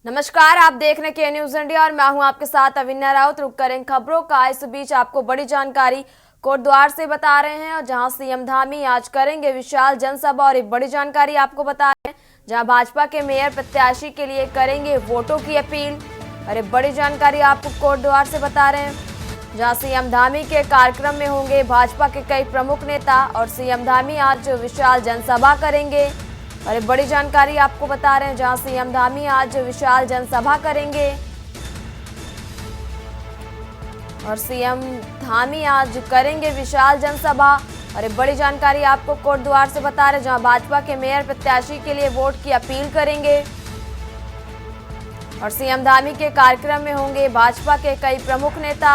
नमस्कार, आप देख रहे हैं के न्यूज इंडिया और मैं हूं आपके साथ अविन्या राउत। रुक करें खबरों का। इस बीच आपको बड़ी जानकारी कोटद्वार से बता रहे हैं और जहां सीएम धामी आज करेंगे विशाल जनसभा। और एक बड़ी जानकारी आपको बता रहे हैं जहां भाजपा के मेयर प्रत्याशी के लिए करेंगे वोटों की अपील। और एक बड़ी जानकारी आपको कोटद्वार से बता रहे हैं जहां सीएम धामी के कार्यक्रम में होंगे भाजपा के कई प्रमुख नेता और सीएम धामी आज विशाल जनसभा करेंगे। और एक बड़ी जानकारी आपको बता रहे हैं जहां सीएम धामी आज विशाल जनसभा करेंगे और सीएम धामी आज करेंगे विशाल जनसभा। और एक बड़ी जानकारी आपको कोटद्वार से बता रहे हैं जहां भाजपा के मेयर प्रत्याशी के लिए वोट की अपील करेंगे और सीएम धामी के कार्यक्रम में होंगे भाजपा के कई प्रमुख नेता।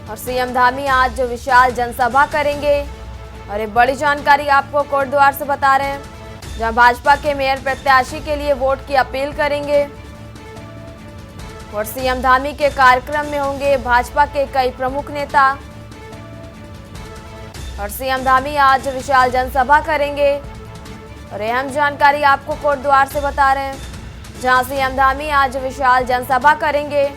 और सीएम धामी आज विशाल जनसभा करेंगे। और एक बड़ी जानकारी आपको कोटद्वार से बता रहे हैं जहां भाजपा के मेयर प्रत्याशी के लिए वोट की अपील करेंगे और सीएम धामी के कार्यक्रम में होंगे भाजपा के कई प्रमुख नेता। और सीएम धामी आज विशाल जनसभा करेंगे। और अहम जानकारी आपको कोटद्वार से बता रहे हैं जहां सीएम धामी आज विशाल जनसभा करेंगे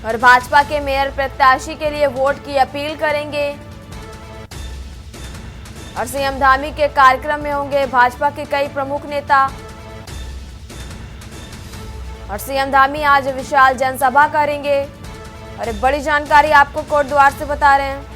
और भाजपा के मेयर प्रत्याशी के लिए वोट की अपील करेंगे और सीएम धामी के कार्यक्रम में होंगे भाजपा के कई प्रमुख नेता। और सीएम धामी आज विशाल जनसभा करेंगे। और एक बड़ी जानकारी आपको कोटद्वार से बता रहे हैं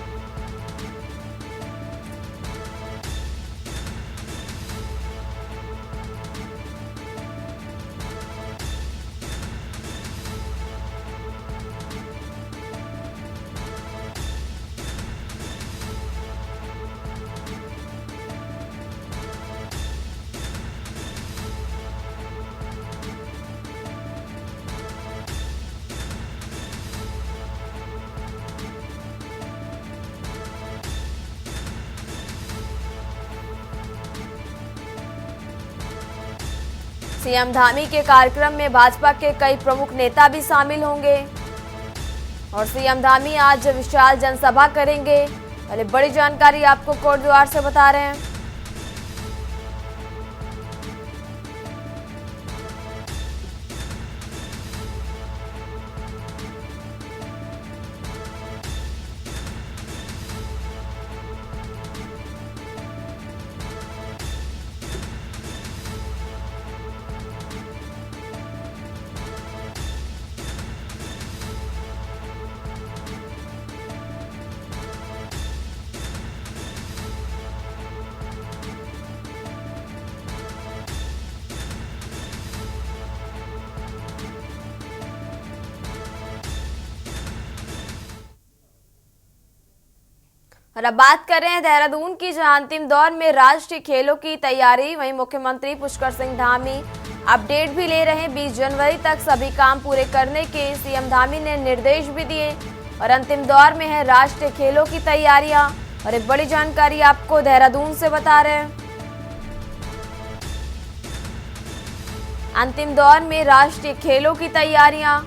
सीएम धामी के कार्यक्रम में भाजपा के कई प्रमुख नेता भी शामिल होंगे और सीएम धामी आज विशाल जनसभा करेंगे। और बड़ी जानकारी आपको कोटद्वार से बता रहे हैं और अब बात कर रहे हैं देहरादून की जहां अंतिम दौर में राष्ट्रीय खेलों की तैयारी। वहीं मुख्यमंत्री पुष्कर सिंह धामी अपडेट भी ले रहे हैं। 20 जनवरी तक सभी काम पूरे करने के सीएम धामी ने निर्देश भी दिए और अंतिम दौर में है राष्ट्रीय खेलों की तैयारियां। और एक बड़ी जानकारी आपको देहरादून से बता रहे हैं अंतिम दौर में राष्ट्रीय खेलों की तैयारियां।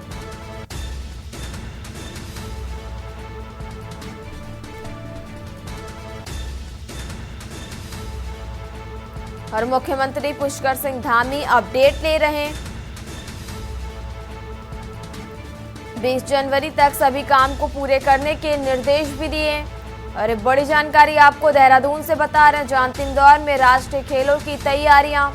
और मुख्यमंत्री पुष्कर सिंह धामी अपडेट ले रहे हैं। 20 जनवरी तक सभी काम को पूरे करने के निर्देश भी दिए। और एक बड़ी जानकारी आपको देहरादून से बता रहे हैं जहां अंतिम दौर में राष्ट्रीय खेलों की तैयारियां।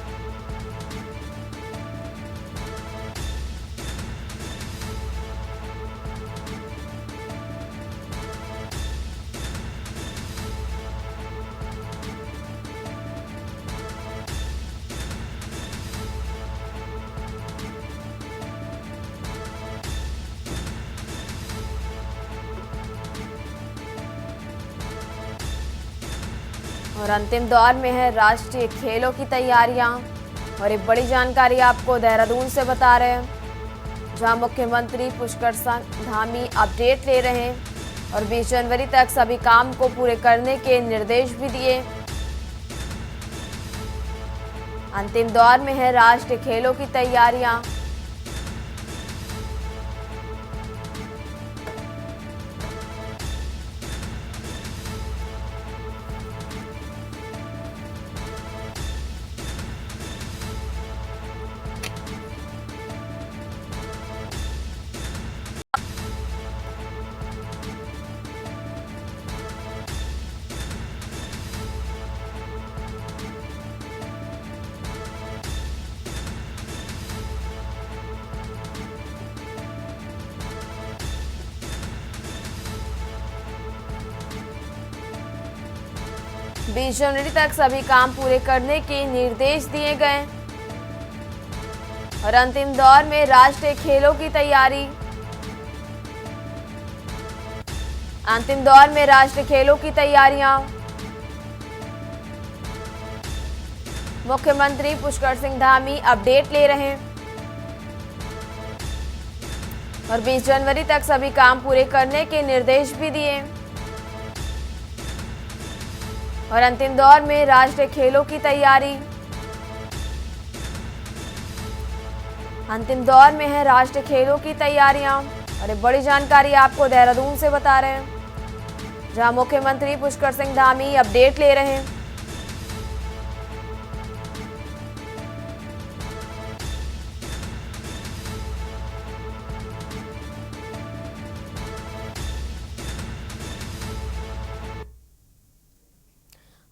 और अंतिम दौर में है राष्ट्रीय खेलों की तैयारियां। और एक बड़ी जानकारी आपको देहरादून से बता रहे हैं जहां मुख्यमंत्री पुष्कर सिंह धामी अपडेट ले रहे हैं और 20 जनवरी तक सभी काम को पूरे करने के निर्देश भी दिए। अंतिम दौर में है राष्ट्रीय खेलों की तैयारियां। 20 जनवरी तक सभी काम पूरे करने के निर्देश दिए गए और अंतिम दौर में राष्ट्रीय खेलों की तैयारी। अंतिम दौर में राष्ट्रीय खेलों की तैयारियां। मुख्यमंत्री पुष्कर सिंह धामी अपडेट ले रहे हैं और 20 जनवरी तक सभी काम पूरे करने के निर्देश भी दिए और अंतिम दौर में राष्ट्रीय खेलों की तैयारी। अंतिम दौर में है राष्ट्रीय खेलों की तैयारियां और एक बड़ी जानकारी आपको देहरादून से बता रहे हैं, जहां मुख्यमंत्री पुष्कर सिंह धामी अपडेट ले रहे हैं।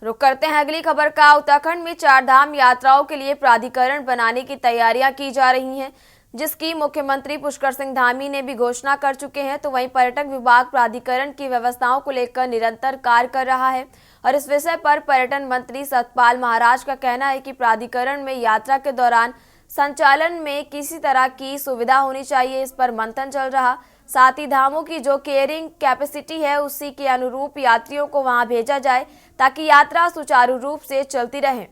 रुक करते हैं अगली खबर का। उत्तराखंड में चार धाम यात्राओं के लिए प्राधिकरण बनाने की तैयारियां की जा रही हैं, जिसकी मुख्यमंत्री पुष्कर सिंह धामी ने भी घोषणा कर चुके हैं। तो वहीं पर्यटक विभाग प्राधिकरण की व्यवस्थाओं को लेकर निरंतर कार्य कर रहा है और इस विषय पर पर्यटन मंत्री सतपाल महाराज का कहना है कि प्राधिकरण में यात्रा के दौरान संचालन में किसी तरह की सुविधा होनी चाहिए, इस पर मंथन चल रहा। साथ ही धामों की जो केयरिंग कैपेसिटी है उसी के अनुरूप यात्रियों को वहां भेजा जाए ताकि यात्रा सुचारू रूप से चलती रहे।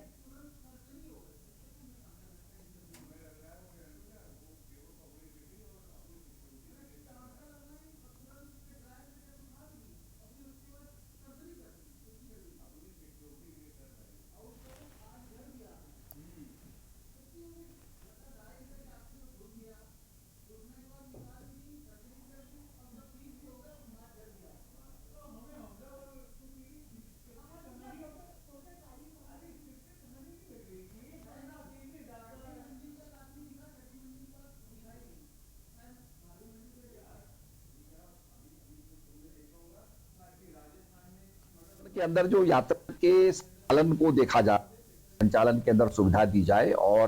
के अंदर जो यात्रा के संचालन को देखा जाए, संचालन के अंदर सुविधा दी जाए और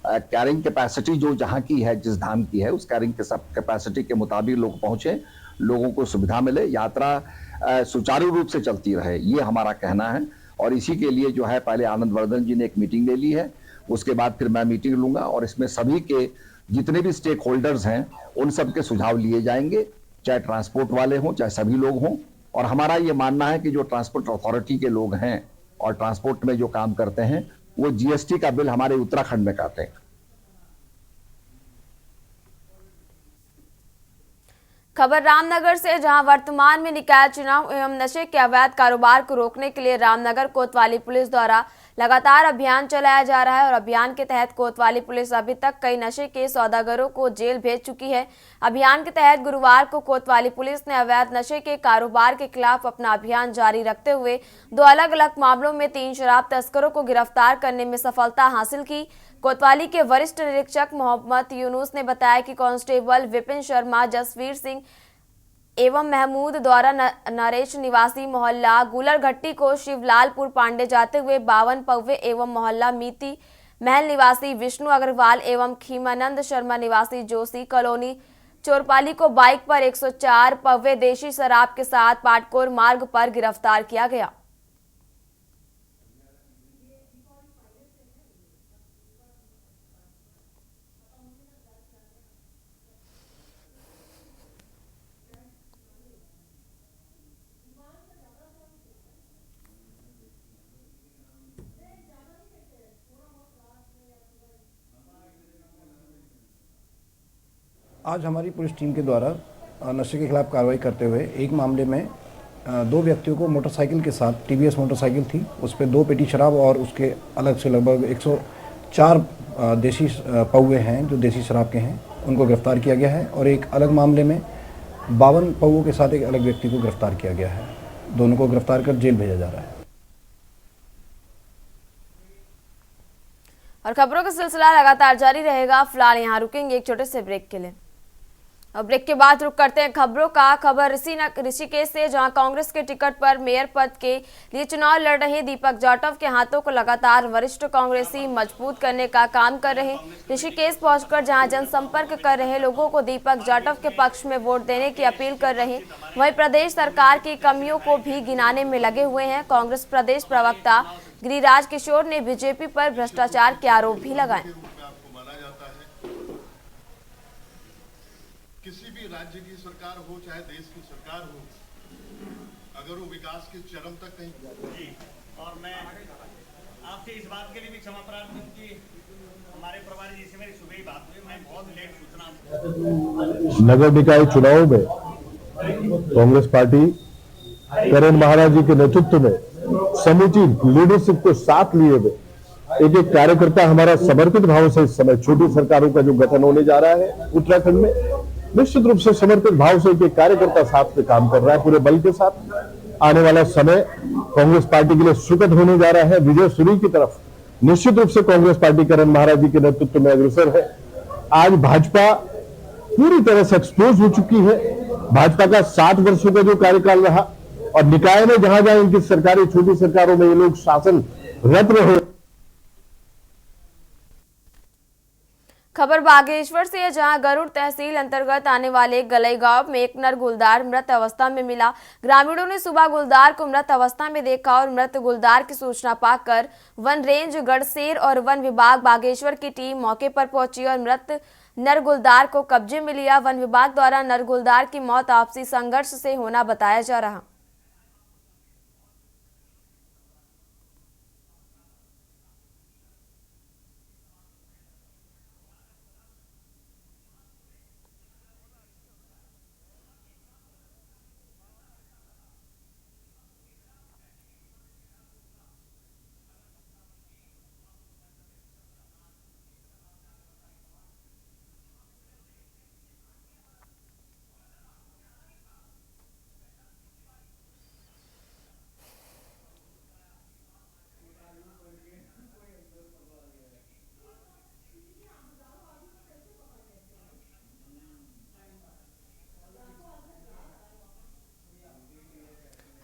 कैरिंग कैपेसिटी जो जहां की है, जिस धाम की है, उस कैरिंग के सब कैपेसिटी के मुताबिक लोग पहुंचे, लोगों को सुविधा मिले, यात्रा सुचारू रूप से चलती रहे, ये हमारा कहना है। और इसी के लिए जो है पहले आनंद वर्धन जी ने एक मीटिंग ले ली है, उसके बाद फिर मैं मीटिंग लूंगा और इसमें सभी के जितने भी स्टेक होल्डर्स हैं उन सब के सुझाव लिए जाएंगे, चाहे ट्रांसपोर्ट वाले हों चाहे सभी लोग हों। और हमारा ये मानना है कि जो ट्रांसपोर्ट अथॉरिटी के लोग हैं और ट्रांसपोर्ट में जो काम करते हैं वो जीएसटी का बिल हमारे उत्तराखंड में काटें। खबर रामनगर से, जहां वर्तमान में निकाय चुनाव एवं नशे के अवैध कारोबार को रोकने के लिए रामनगर कोतवाली पुलिस द्वारा लगातार अभियान चलाया जा रहा है और अभियान के तहत कोतवाली पुलिस अभी तक कई नशे के सौदागरों को जेल भेज चुकी है। अभियान के तहत गुरुवार को कोतवाली पुलिस ने अवैध नशे के कारोबार के खिलाफ अपना अभियान जारी रखते हुए 2 अलग-अलग मामलों में 3 शराब तस्करों को गिरफ्तार करने में सफलता हासिल की। कोतवाली के वरिष्ठ निरीक्षक मोहम्मद यूनुस ने बताया कि कांस्टेबल विपिन शर्मा, जसवीर सिंह एवं महमूद द्वारा नरेश निवासी मोहल्ला गुलरघट्टी को शिवलालपुर पांडे जाते हुए 52 पव्वे एवं मोहल्ला मीती महल निवासी विष्णु अग्रवाल एवं खीमानंद शर्मा निवासी जोशी कॉलोनी चोरपाली को बाइक पर 104 पव्वे देशी शराब के साथ पाटकोर मार्ग पर गिरफ्तार किया गया। आज हमारी पुलिस टीम के द्वारा नशे के खिलाफ कार्रवाई करते हुए एक मामले में 2 व्यक्तियों को मोटरसाइकिल के साथ, टीवीएस मोटरसाइकिल थी, उस पर 2 पेटी शराब और उसके अलग से लगभग 104 देसी पौवे हैं जो देसी शराब के हैं, उनको गिरफ्तार किया गया है। और एक अलग मामले में 52 पौवों के साथ एक अलग व्यक्ति को गिरफ्तार किया गया है। दोनों को गिरफ्तार कर जेल भेजा जा रहा है। और खबरों का सिलसिला लगातार जारी रहेगा। फिलहाल यहाँ रुकेंगे एक छोटे से ब्रेक के लिए। और ब्रेक के बाद रुक करते हैं खबरों का। खबर ऋषिकेश से, जहां कांग्रेस के टिकट पर मेयर पद के लिए चुनाव लड़ रहे दीपक जाटव के हाथों को लगातार वरिष्ठ कांग्रेसी मजबूत करने का काम कर रहे। ऋषिकेश पहुंचकर जहां जनसंपर्क कर रहे लोगों को दीपक जाटव के पक्ष में वोट देने की अपील कर रहे। वहीं प्रदेश सरकार की कमियों को भी गिनाने में लगे हुए हैं। कांग्रेस प्रदेश प्रवक्ता गिरिराज किशोर ने बीजेपी पर भ्रष्टाचार के आरोप भी लगाए। किसी भी राज्य की सरकार हो चाहे देश की सरकार हो, अगर वो विकास के चरम तक नहीं जी। और मैं आपसे इस बात के लिए भी क्षमा प्रार्थना हूं कि हमारे प्रभारी जी से मेरी सुबह ही बात हुई, मैं बहुत लेट सूचना। नगर निकाय चुनाव में कांग्रेस पार्टी करण महाराज जी के नेतृत्व में समूची लीडरशिप को साथ लिए हुए एक एक कार्यकर्ता हमारा समर्पित भाव से इस समय छोटी सरकारों का जो गठन होने जा रहा है उत्तराखंड में, निश्चित रूप से समर्पित भाव से एक कार्यकर्ता साथ में काम कर रहा है पूरे बल के साथ। आने वाला समय कांग्रेस पार्टी के लिए सुखद होने जा रहा है। विजय सूरी की तरफ निश्चित रूप से कांग्रेस पार्टी करण महाराज जी के नेतृत्व में अग्रसर है। आज भाजपा पूरी तरह से एक्सपोज हो चुकी है। भाजपा का 60 वर्षों का जो कार्यकाल रहा और निकाय में जहां जहां इनकी सरकारें, छोटी सरकारों में ये लोग शासनरत रहे। खबर बागेश्वर से है, जहां गरुड़ तहसील अंतर्गत आने वाले गलई गांव में एक नर गुलदार मृत अवस्था में मिला। ग्रामीणों ने सुबह गुलदार को मृत अवस्था में देखा और मृत गुलदार की सूचना पाकर वन रेंज गढ़सेर और वन विभाग बागेश्वर की टीम मौके पर पहुंची और मृत नर गुलदार को कब्जे में लिया। वन विभाग द्वारा नर गुलदार की मौत आपसी संघर्ष से होना बताया जा रहा।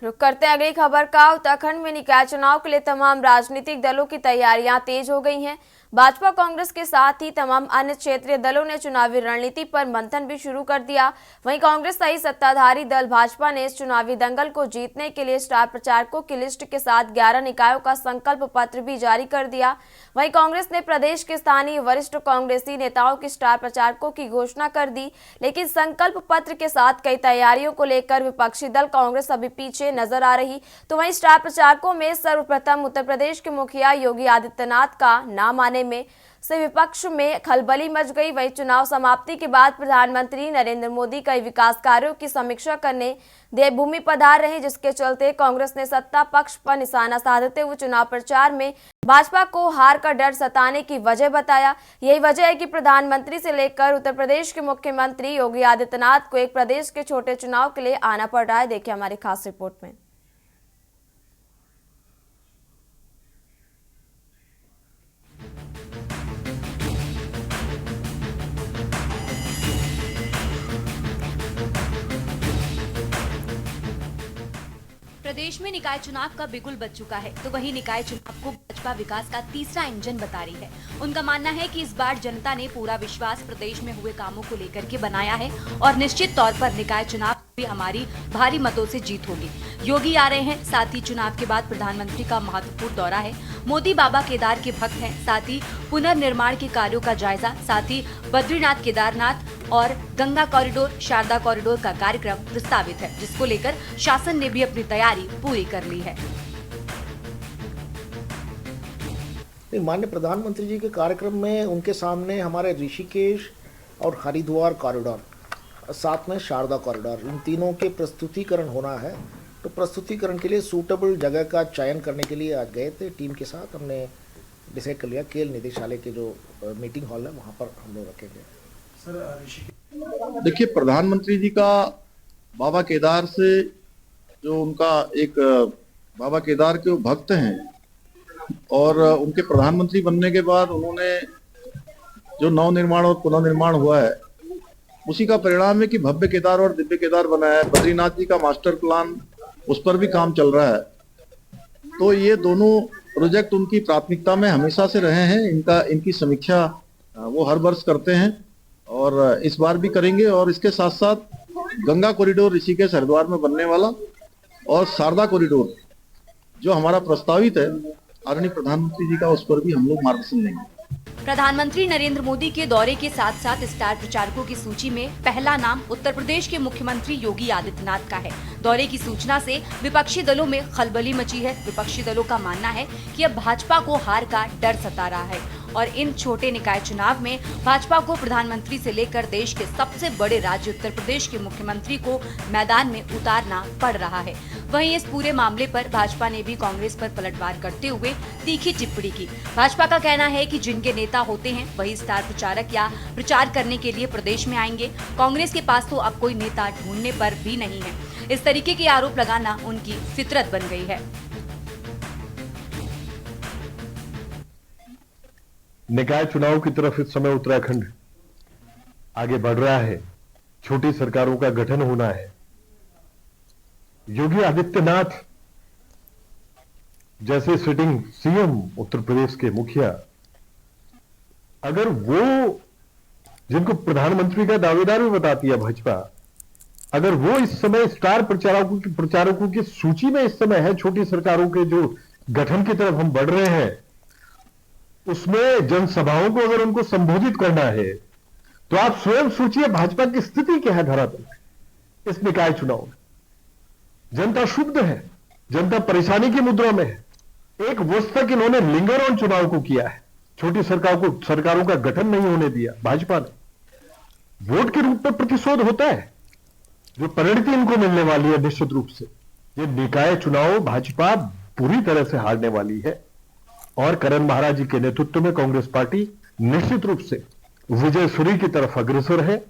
रुक करते हैं अगली खबर का। उत्तराखंड में निकाय चुनाव के लिए तमाम राजनीतिक दलों की तैयारियां तेज हो गई हैं। भाजपा कांग्रेस के साथ ही तमाम अन्य क्षेत्रीय दलों ने चुनावी रणनीति पर मंथन भी शुरू कर दिया। वहीं कांग्रेस सहित सत्ताधारी दल भाजपा ने इस चुनावी दंगल को जीतने के लिए स्टार प्रचारकों की लिस्ट के साथ 11 निकायों का संकल्प पत्र भी जारी कर दिया। वहीं कांग्रेस ने प्रदेश के स्थानीय वरिष्ठ कांग्रेसी नेताओं की स्टार प्रचारकों की घोषणा कर दी, लेकिन संकल्प पत्र के साथ कई तैयारियों को लेकर विपक्षी दल कांग्रेस अभी पीछे नजर आ रही। तो वहीं स्टार प्रचारकों में सर्वप्रथम उत्तर प्रदेश के मुखिया योगी आदित्यनाथ का नाम आने में से विपक्ष में खलबली मच गई। वहीं चुनाव समाप्ति के बाद प्रधानमंत्री नरेंद्र मोदी कई विकास कार्यों की समीक्षा करने देवभूमि पधार रहे, जिसके चलते कांग्रेस ने सत्ता पक्ष पर निशाना साधते हुए चुनाव प्रचार में भाजपा को हार का डर सताने की वजह बताया। यही वजह है कि प्रधानमंत्री से लेकर उत्तर प्रदेश के मुख्यमंत्री योगी आदित्यनाथ को एक प्रदेश के छोटे चुनाव के लिए आना पड़ रहा है। देखिए हमारी खास रिपोर्ट में। प्रदेश में निकाय चुनाव का बिगुल बज चुका है, तो वहीं निकाय चुनाव को भाजपा विकास का तीसरा इंजन बता रही है। उनका मानना है कि इस बार जनता ने पूरा विश्वास प्रदेश में हुए कामों को लेकर के बनाया है और निश्चित तौर पर निकाय चुनाव भी हमारी भारी मतों से जीत होगी। योगी आ रहे हैं, साथ ही चुनाव के बाद प्रधानमंत्री का महत्वपूर्ण दौरा है। मोदी बाबा केदार के भक्त हैं, साथ ही पुनर्निर्माण के कार्यों का जायजा, साथ ही बद्रीनाथ, केदारनाथ और गंगा कॉरिडोर, शारदा कॉरिडोर का कार्यक्रम प्रस्तावित है, जिसको लेकर शासन ने भी अपनी तैयारी पूरी कर ली है। माननीय प्रधानमंत्री जी के कार्यक्रम में उनके सामने हमारे ऋषिकेश और हरिद्वार कॉरिडोर, साथ में शारदा कॉरिडोर, इन तीनों के प्रस्तुतिकरण होना है। तो प्रस्तुतिकरण के लिए सूटेबल जगह का चयन करने के लिए आज गए थे टीम के साथ। हमने डिसाइड कर लिया केल निदेशालय के जो मीटिंग हॉल है वहाँ पर हम लोग रखेंगे। देखिए, प्रधानमंत्री जी का बाबा केदार से जो उनका एक बाबा केदार के भक्त हैं और उनके प्रधानमंत्री बनने के बाद उन्होंने जो नवनिर्माण और पुनर्निर्माण हुआ है उसी का परिणाम है कि भव्य केदार और दिव्य केदार बना है। बद्रीनाथ जी का मास्टर प्लान, उस पर भी काम चल रहा है। तो ये दोनों प्रोजेक्ट उनकी प्राथमिकता में हमेशा से रहे हैं। इनकी समीक्षा वो हर वर्ष करते हैं और इस बार भी करेंगे। और इसके साथ साथ गंगा कॉरिडोर ऋषिकेश हरिद्वार में बनने वाला और शारदा कॉरिडोर जो हमारा प्रस्तावित है आदरणीय प्रधानमंत्री जी का, उस पर भी हम लोग मार्गदर्शन लेंगे। प्रधानमंत्री नरेंद्र मोदी के दौरे के साथ साथ स्टार प्रचारकों की सूची में पहला नाम उत्तर प्रदेश के मुख्यमंत्री योगी आदित्यनाथ का है। दौरे की सूचना से विपक्षी दलों में खलबली मची है। विपक्षी दलों का मानना है कि अब भाजपा को हार का डर सता रहा है और इन छोटे निकाय चुनाव में भाजपा को प्रधानमंत्री से लेकर देश के सबसे बड़े राज्य उत्तर प्रदेश के मुख्यमंत्री को मैदान में उतारना पड़ रहा है। वहीं इस पूरे मामले पर भाजपा ने भी कांग्रेस पर पलटवार करते हुए तीखी टिप्पणी की। भाजपा का कहना है कि जिनके नेता होते हैं वही स्टार प्रचारक या प्रचार करने के लिए प्रदेश में आएंगे। कांग्रेस के पास तो अब कोई नेता ढूंढने पर भी नहीं है। इस तरीके के आरोप लगाना उनकी फितरत बन गई है। निकाय चुनाव की तरफ इस समय उत्तराखंड आगे बढ़ रहा है। छोटी सरकारों का गठन होना है। योगी आदित्यनाथ जैसे सिटिंग सीएम उत्तर प्रदेश के मुखिया, अगर वो जिनको प्रधानमंत्री का दावेदार भी बताती है भाजपा, अगर वो इस समय स्टार प्रचारकों की सूची में इस समय है, छोटी सरकारों के जो गठन की तरफ हम बढ़ रहे हैं, उसमें जनसभाओं को अगर उनको संबोधित करना है, तो आप स्वयं सोचिए भाजपा की स्थिति क्या है धरातल इस निकाय चुनाव में। जनता क्षुब्ध है, जनता परेशानी की मुद्रा में है। एक वर्ष तक इन्होंने लिंगर ऑन चुनाव को किया है, छोटी सरकारों का गठन नहीं होने दिया भाजपा ने। वोट के रूप में प्रतिशोध होता है, जो परिणति इनको मिलने वाली है निश्चित रूप से। ये निकाय चुनाव भाजपा पूरी तरह से हारने वाली है और करण महाराज जी के नेतृत्व में कांग्रेस पार्टी निश्चित रूप से विजय सूरी की तरफ अग्रसर है।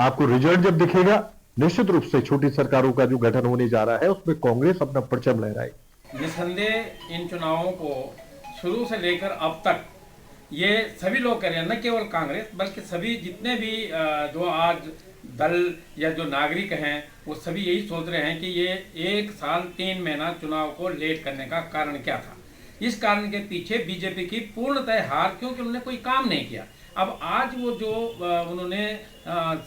आपको रिजल्ट जब दिखेगा, निश्चित रूप से छोटी सरकारों का जो गठन होने जा रहा है उसमें कांग्रेस अपना परचम लहराएगी। निसंदेह इन चुनावों को शुरू से लेकर अब तक ये सभी लोग कह रहे हैं, न केवल कांग्रेस बल्कि सभी जितने भी जो आज दल या जो नागरिक हैं वो सभी यही सोच रहे हैं कि ये 1 साल 3 महीना चुनाव को लेट करने का कारण क्या था। इस कारण के पीछे बीजेपी की पूर्णतः हार, क्योंकि उन्होंने कोई काम नहीं किया। अब आज वो जो उन्होंने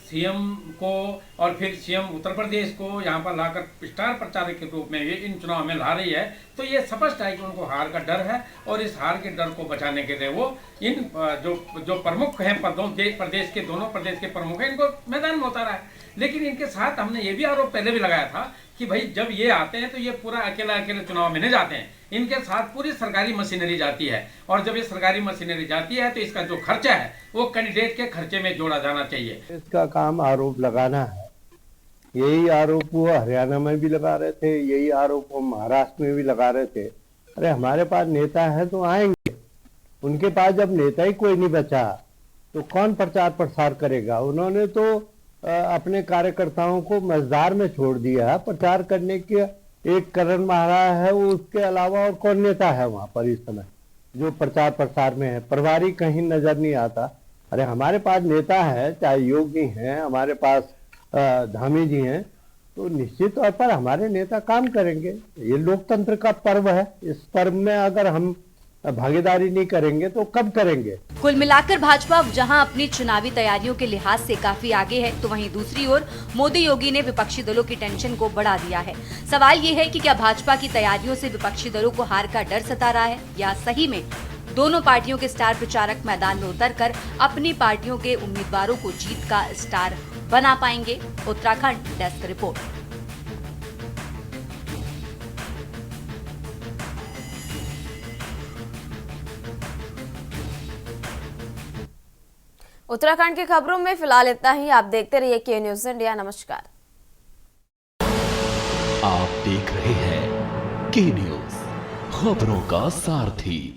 सीएम को और फिर सीएम उत्तर प्रदेश को यहाँ पर लाकर स्टार प्रचारक के रूप में इन चुनाव में ला रही है, तो ये स्पष्ट है कि उनको हार का डर है और इस हार के डर को बचाने के लिए वो इन जो प्रमुख हैं प्रदेश के दोनों प्रदेश के प्रमुख हैं, इनको मैदान में उतारा है। लेकिन इनके साथ हमने ये भी आरोप पहले भी लगाया था कि भाई जब ये आते हैं तो ये पूरा अकेले चुनाव में नहीं जाते हैं, इनके साथ पूरी सरकारी मशीनरी जाती है और जब ये सरकारी मशीनरी जाती है तो इसका जो खर्चा है वो कैंडिडेट के खर्चे में जोड़ा जाना चाहिए। इसका काम आरोप लगाना है। यही आरोप वो हरियाणा में भी लगा रहे थे, यही आरोप वो महाराष्ट्र में भी लगा रहे थे। अरे हमारे पास नेता है तो आएंगे, उनके पास जब नेता ही कोई नहीं बचा तो कौन प्रचार प्रसार करेगा। उन्होंने तो अपने कार्यकर्ताओं को मजदार में छोड़ दिया प्रचार करने के। एक करण महाराज है, वो उसके अलावा और कौन नेता है वहां पर इस समय जो प्रचार प्रसार में है। प्रभारी कहीं नजर नहीं आता। अरे हमारे पास नेता है, चाहे योगी हैं, हमारे पास धामी जी हैं, तो निश्चित तौर पर हमारे नेता काम करेंगे। ये लोकतंत्र का पर्व है, इस पर्व में अगर हम भागीदारी नहीं करेंगे तो कब करेंगे। कुल मिलाकर भाजपा जहां अपनी चुनावी तैयारियों के लिहाज से काफी आगे है, तो वहीं दूसरी ओर मोदी योगी ने विपक्षी दलों की टेंशन को बढ़ा दिया है। सवाल ये है कि क्या भाजपा की तैयारियों से विपक्षी दलों को हार का डर सता रहा है या सही में दोनों पार्टियों के स्टार प्रचारक मैदान में उतरकर अपनी पार्टियों के उम्मीदवारों को जीत का स्टार बना पाएंगे। Uttarakhand desk report. उत्तराखंड की खबरों में फिलहाल इतना ही। आप देखते रहिए के न्यूज़ इंडिया। नमस्कार। आप देख रहे हैं के न्यूज़, खबरों का सारथी।